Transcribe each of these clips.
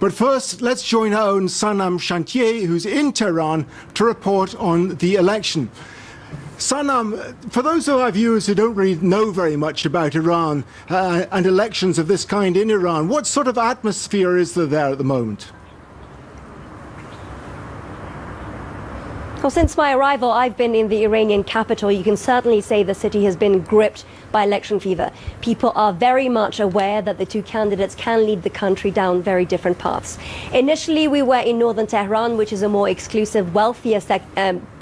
But first, let's join our own Sanam Shantyaei, who's in Tehran, to report on the election. Sanam, for those of our viewers who don't really know very much about Iran and elections of this kind in Iran, what sort of atmosphere is there at the moment? Well, since my arrival, I've been in the Iranian capital. You can certainly say the city has been gripped by election fever. People are very much aware that the two candidates can lead the country down very different paths. Initially, we were in northern Tehran, which is a more exclusive, wealthier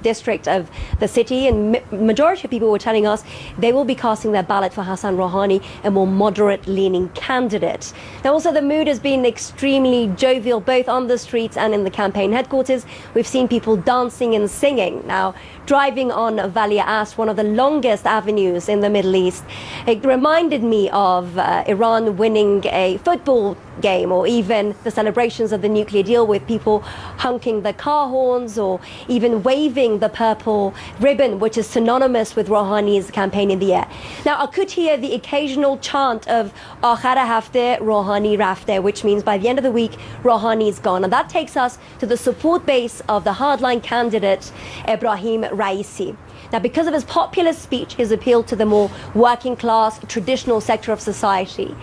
district of the city, and majority of people were telling us they will be casting their ballot for Hassan Rouhani, a more moderate-leaning candidate. Now, also, the mood has been extremely jovial, both on the streets and in the campaign headquarters. We've seen people dancing and singing. Now, driving on Valia Ast, one of the longest avenues in the Middle East, it reminded me of Iran winning a football game, or even the celebrations of the nuclear deal, with people honking the car horns or even waving the purple ribbon, which is synonymous with Rouhani's campaign, in the air. Now, I could hear the occasional chant of Akhar hafte Rouhani rafte, which means by the end of the week, Rouhani is gone. And that takes us to the support base of the hardline candidate, Ebrahim Raisi. Now, because of his populist speech, his appeal to the more working class, traditional sector of society,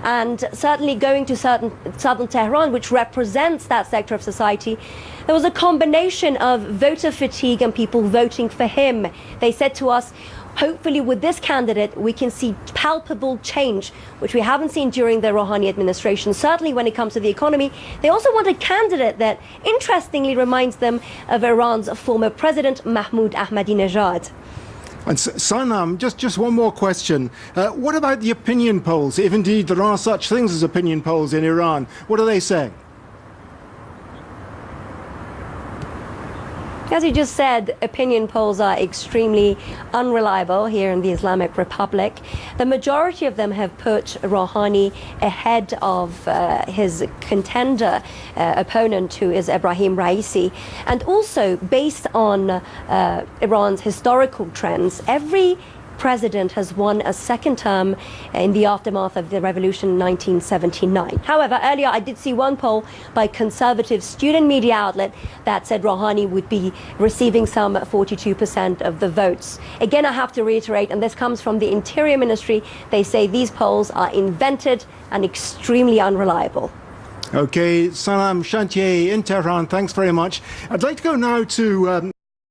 and certainly going to southern Tehran, which represents that sector of society, there was a combination of voter fatigue and people voting for him. They said to us, hopefully with this candidate, we can see palpable change, which we haven't seen during the Rouhani administration, certainly when it comes to the economy. They also want a candidate that, interestingly, reminds them of Iran's former president, Mahmoud Ahmadinejad. And Sanam, just one more question. What about the opinion polls, if indeed there are such things as opinion polls in Iran? What are they saying? As you just said, opinion polls are extremely unreliable here in the Islamic Republic. The majority of them have put Rouhani ahead of his contender opponent, who is Ebrahim Raisi. And also, based on Iran's historical trends, every president has won a second term in the aftermath of the revolution in 1979. However, earlier I did see one poll by a conservative student media outlet that said Rouhani would be receiving some 42% of the votes. Again, I have to reiterate, and this comes from the Interior Ministry, they say these polls are invented and extremely unreliable. Okay, Sanam Shantyaei in Tehran, thanks very much. I'd like to go now to